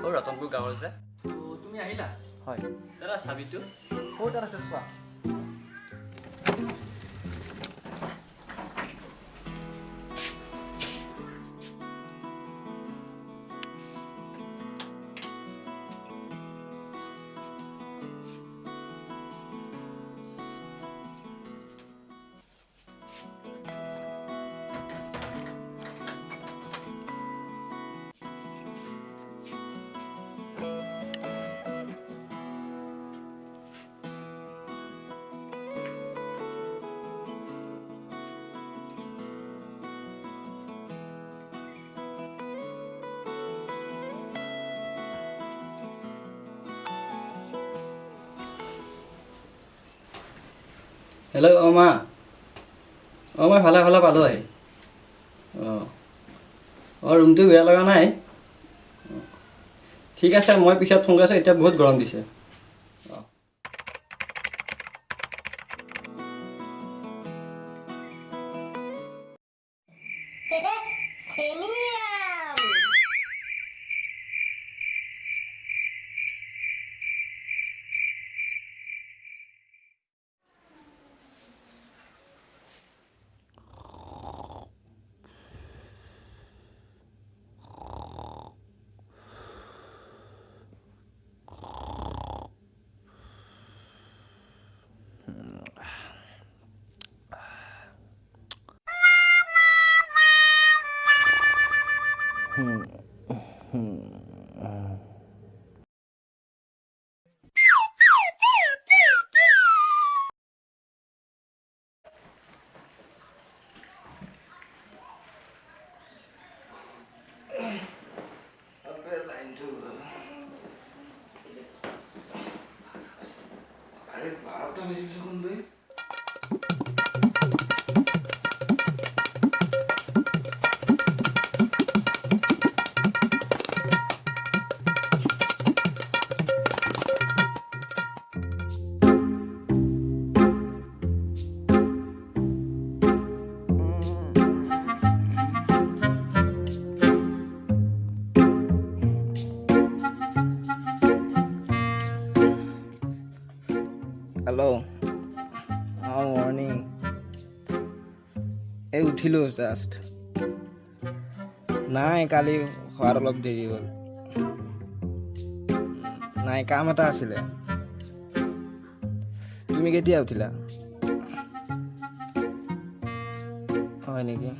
ও ৰতনপুৰ গাঁৱৰ যে তুমি আহিলা হয় দাদা চাবিটো ক'ত আছে চোৱা হেল্ল' মা মই ভালে ভালে পালোঁ আহি ৰুমটো বেয়া লগা নাই ঠিক আছে মই পিছত ফোন কৰিছোঁ এতিয়া বহুত গৰম দিছে হেল্ল' মৰ্ণিং এই উঠিলোঁ জাষ্ট নাই কালি খোৱাত অলপ দেৰি হ'ল নাই কাম এটা আছিলে তুমি কেতিয়া উঠিলা হয় নেকি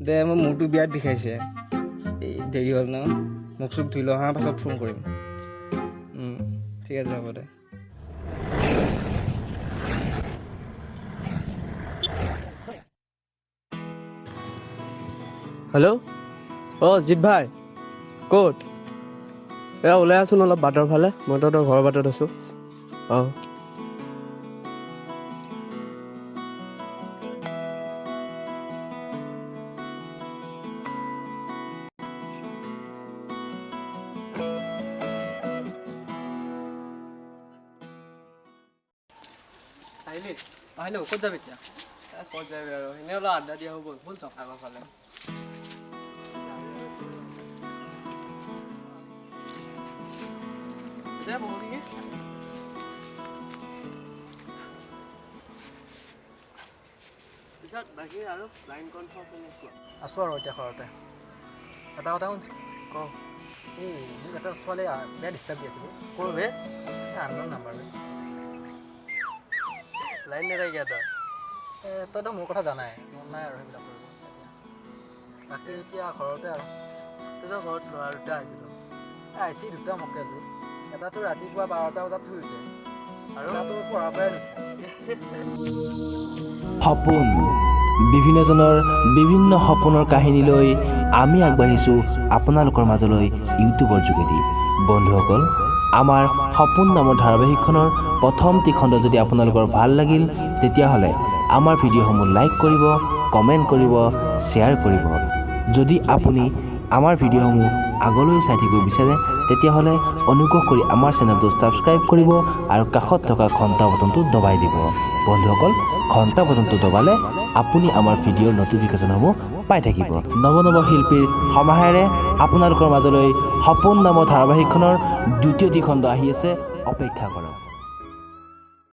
দে মোৰ মূৰটো বিৰাট বিষাইছে এই দেৰি হ'ল ন মুখ চুখ ধুই লওঁ পাছত ফোন কৰিম ঠিক আছে হ'ব দে হেল্ল' জিৎ ভাই ক'ত ওলাই আছোন অলপ বাটৰ ফালে মই তহঁতৰ ঘৰৰ বাটত আছোঁ আহিলোঁ ক'ত যাবি এতিয়া ক'ত যাবি আৰু এনেই অলপ আড্ডা দিয়া হ'ব ব'ল যাওঁ আগৰ ফালে পিছত বাকী আৰু লাইন কনফাৰ্ম কেনেকুৱা আছোঁ আৰু এতিয়া ঘৰতে এটা কথা শুনছো কওঁ এই মোক এটা ছোৱালীয়ে বেয়া ডিষ্টাৰ্ব দি আছিলোঁ ক'ৰ বে আননোন নাম্বাৰ লাইন নেথাকিয়া তই তইতো মোৰ কথা জানাই মন নাই আৰু সেইবিলাক কৰিব বাকী এতিয়া ঘৰতে আৰু তহঁতৰ ঘৰত ল'ৰা দুটা আহিছিলোঁ আহিছি দুটা মক্কেলটো এটাতো ৰাতিপুৱা 12টা বজাত শুই উঠে আৰু এটাতো পঢ়াৰ পৰাই নুঠে সপোন বিভিন্নজনৰ বিভিন্ন সপোনৰ কাহিনী লৈ আমি আগবাঢ়িছোঁ আপোনালোকৰ মাজলৈ ইউটিউবৰ যোগেদি বন্ধুসকল আমাৰ সপোন নামৰ ধাৰাবাহিকখনৰ প্ৰথমটি খণ্ড যদি আপোনালোকৰ ভাল লাগিল তেতিয়াহ'লে আমাৰ ভিডিঅ'সমূহ লাইক কৰিব কমেণ্ট কৰিব শ্বেয়াৰ কৰিব যদি আপুনি আমাৰ ভিডিঅ'সমূহ আগলৈ চাই থাকিব বিচাৰে তেতিয়াহ'লে অনুগ্ৰহ কৰি আমাৰ চেনেলটো ছাবস্ক্ৰাইব কৰিব আৰু কাষত থকা ঘণ্টা বটনটো দবাই দিব বন্ধুসকল ঘণ্টা বটনটো দবালে আপুনি আমাৰ ভিডিঅ'ৰ নটিফিকেশ্যনসমূহ পাই থাকিব। নৱ শিল্পীৰ সমাহাৰে আপোনালোকৰ মাজলৈ সপোন নামৰ ধাৰাবাহিকখনৰ দ্বিতীয়টি খণ্ড আহি আছে, অপেক্ষা কৰক।